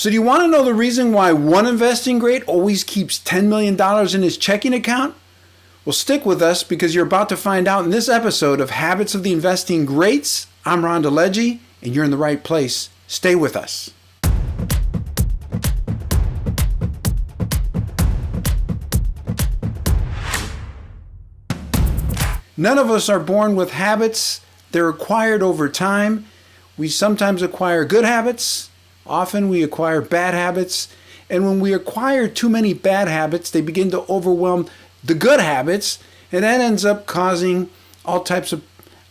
So do you want to know the reason why one investing great always keeps $10 million in his checking account? Well, stick with us because you're about to find out in this episode of Habits of the Investing Greats. I'm DeLegge, and you're in the right place. Stay with us. None of us are born with habits. They're acquired over time. We sometimes acquire good habits. Often we acquire bad habits. And when we acquire too many bad habits, they begin to overwhelm the good habits. And that ends up causing all types of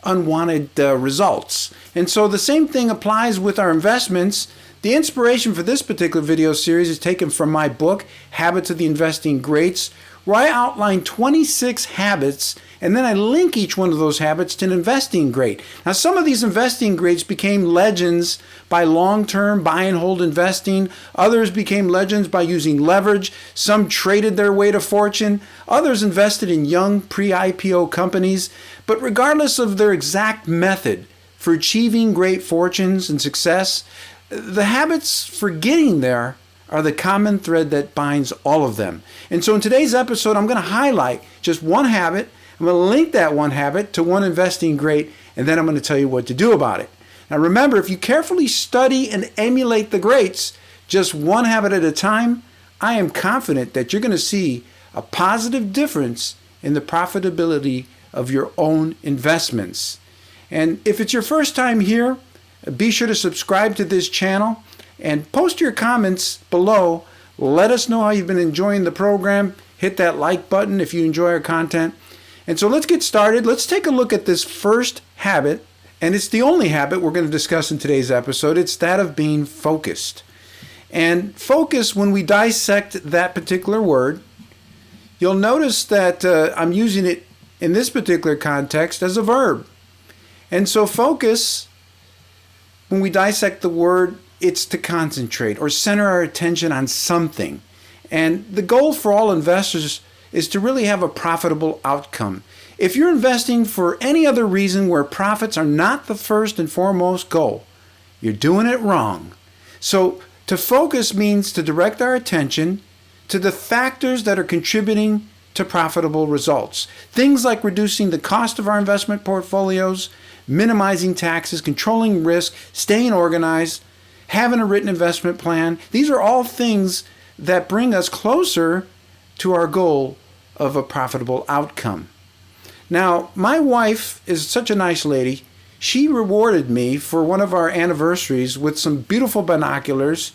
unwanted results. And so the same thing applies with our investments. The inspiration for this particular video series is taken from my book, Habits of the Investing Greats, where I outline 26 habits, and then I link each one of those habits to an investing great. Now, some of these investing greats became legends by long-term buy and hold investing. Others became legends by using leverage. Some traded their way to fortune. Others invested in young pre-IPO companies. But regardless of their exact method for achieving great fortunes and success, the habits for getting there are the common thread that binds all of them. And so in today's episode, I'm going to highlight just one habit. I'm going to link that one habit to one investing great, and then I'm going to tell you what to do about it. Now remember, if you carefully study and emulate the greats, just one habit at a time, I am confident that you're going to see a positive difference in the profitability of your own investments. And if it's your first time here, be sure to subscribe to this channel and post your comments below. Let us know how you've been enjoying the program. Hit that like button if you enjoy our content. And so let's get started. Let's take a look at this first habit, and it's the only habit we're going to discuss in today's episode. It's that of being focused. And focus, when we dissect that particular word, you'll notice that I'm using it in this particular context as a verb. And so focus, when we dissect the word, it's to concentrate or center our attention on something. And the goal for all investors is to really have a profitable outcome. If you're investing for any other reason where profits are not the first and foremost goal, you're doing it wrong. So to focus means to direct our attention to the factors that are contributing to profitable results. Things like reducing the cost of our investment portfolios, minimizing taxes, controlling risk, staying organized, having a written investment plan. These are all things that bring us closer to our goal of a profitable outcome. Now, my wife is such a nice lady. She rewarded me for one of our anniversaries with some beautiful binoculars,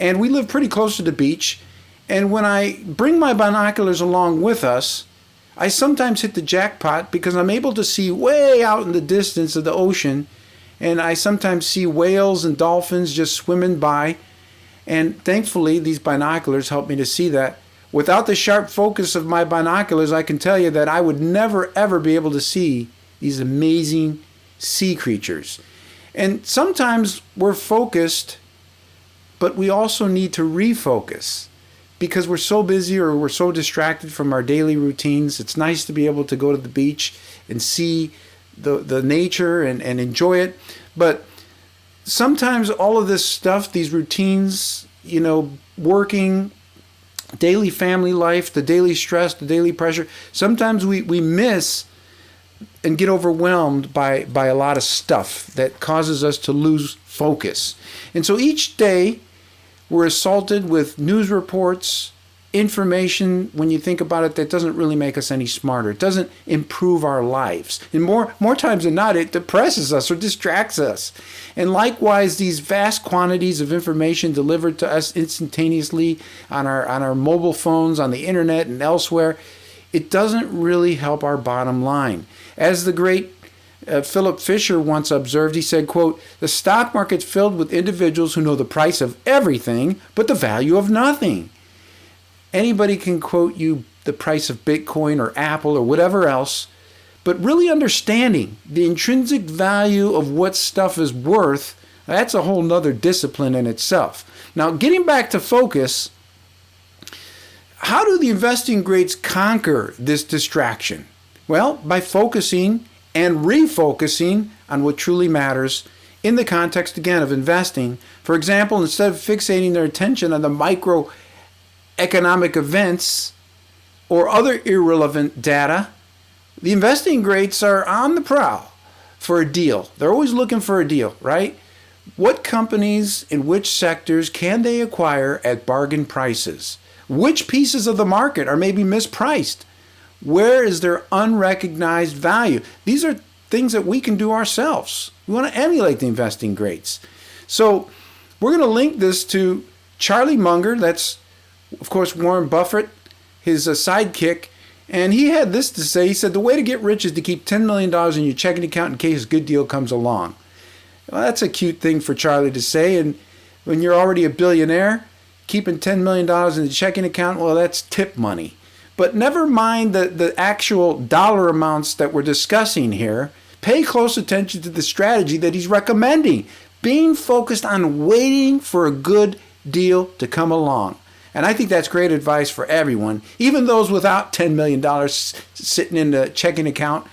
and we live pretty close to the beach. And when I bring my binoculars along with us, I sometimes hit the jackpot because I'm able to see way out in the distance of the ocean, and I sometimes see whales and dolphins just swimming by. And thankfully, these binoculars help me to see that. Without the sharp focus of my binoculars, I can tell you that I would never, ever be able to see these amazing sea creatures. And sometimes we're focused, but we also need to refocus because we're so busy or we're so distracted from our daily routines. It's nice to be able to go to the beach and see the nature and enjoy it. But sometimes all of this stuff, these routines, working, daily family life, the daily stress, the daily pressure, sometimes we miss and get overwhelmed by a lot of stuff that causes us to lose focus. And so each day we're assaulted with news reports, information, when you think about it, that doesn't really make us any smarter. It doesn't improve our lives. And more times than not, it depresses us or distracts us. And likewise, these vast quantities of information delivered to us instantaneously on our mobile phones, on the internet, and elsewhere, it doesn't really help our bottom line. As the great Philip Fisher once observed, he said, quote, "The stock market's filled with individuals who know the price of everything but the value of nothing." Anybody can quote you the price of Bitcoin or Apple or whatever else, but really understanding the intrinsic value of what stuff is worth, that's a whole nother discipline in itself. Now, getting back to focus, how do the investing greats conquer this distraction? Well, by focusing and refocusing on what truly matters in the context, again, of investing. For example, instead of fixating their attention on the microeconomic events or other irrelevant data, the investing greats are on the prowl for a deal. They're always looking for a deal, right? What companies in which sectors can they acquire at bargain prices? Which pieces of the market are maybe mispriced? Where is their unrecognized value? These are things that we can do ourselves. We want to emulate the investing greats. So we're going to link this to Charlie Munger. That's, of course, Warren Buffett, his sidekick. And he had this to say. He said, the way to get rich is to keep $10 million in your checking account in case a good deal comes along. Well, that's a cute thing for Charlie to say. And when you're already a billionaire, keeping $10 million in the checking account, well, that's tip money. But never mind the actual dollar amounts that we're discussing here. Pay close attention to the strategy that he's recommending. Being focused on waiting for a good deal to come along. And I think that's great advice for everyone, even those without $10 million sitting in the checking account.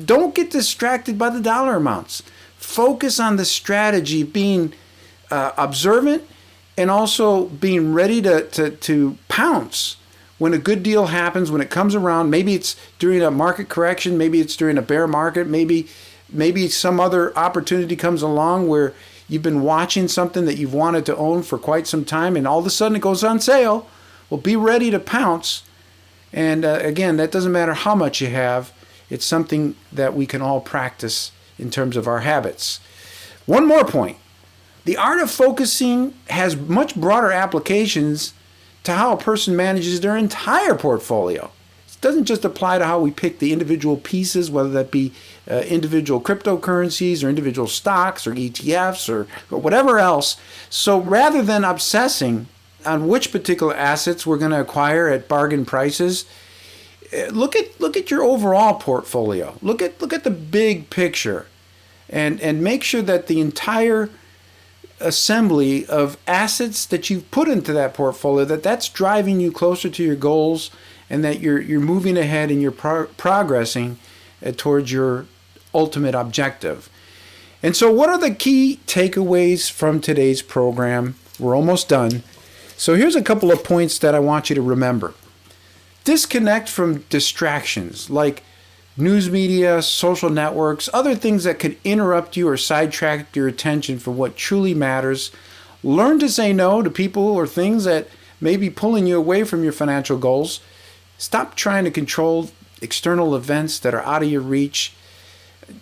Don't get distracted by the dollar amounts. Focus on the strategy, being observant and also being ready to pounce when a good deal happens, when it comes around. Maybe it's during a market correction, maybe it's during a bear market, maybe some other opportunity comes along where you've been watching something that you've wanted to own for quite some time and all of a sudden it goes on sale. Well, be ready to pounce. And again, that doesn't matter how much you have. It's something that we can all practice in terms of our habits. One more point. The art of focusing has much broader applications to how a person manages their entire portfolio. It doesn't just apply to how we pick the individual pieces, whether that be individual cryptocurrencies or individual stocks or ETFs or whatever else. So rather than obsessing on which particular assets we're going to acquire at bargain prices, look at your overall portfolio. Look at the big picture and make sure that the entire assembly of assets that you've put into that portfolio, that's driving you closer to your goals and that you're moving ahead and you're progressing towards your ultimate objective. And so what are the key takeaways from today's program? We're almost done. So here's a couple of points that I want you to remember. Disconnect from distractions like news media, social networks, other things that could interrupt you or sidetrack your attention from what truly matters. Learn to say no to people or things that may be pulling you away from your financial goals. Stop trying to control external events that are out of your reach.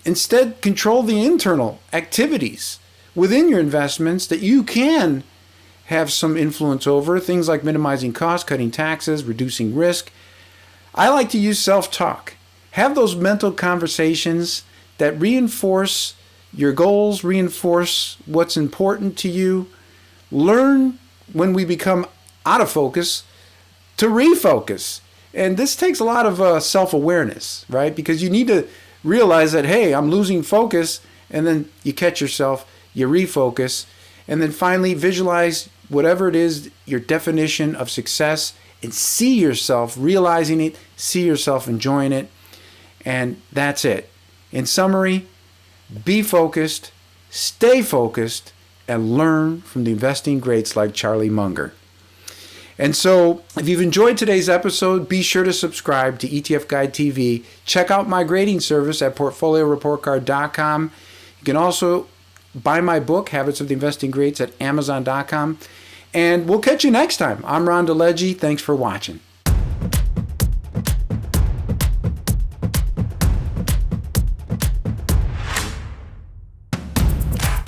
Instead, control the internal activities within your investments that you can have some influence over. Things like minimizing costs, cutting taxes, reducing risk. I like to use self-talk. Have those mental conversations that reinforce your goals, reinforce what's important to you. Learn when we become out of focus to refocus. And this takes a lot of self-awareness, right? Because you need to realize that, hey, I'm losing focus, and then you catch yourself, you refocus, and then finally visualize whatever it is, your definition of success, and see yourself realizing it, see yourself enjoying it. And that's it. In summary, be focused, stay focused, and learn from the investing greats like Charlie Munger. And so, if you've enjoyed today's episode, be sure to subscribe to ETF Guide TV. Check out my grading service at portfolioreportcard.com. You can also buy my book, Habits of the Investing Greats, at amazon.com. And we'll catch you next time. I'm Ron DeLegge. Thanks for watching.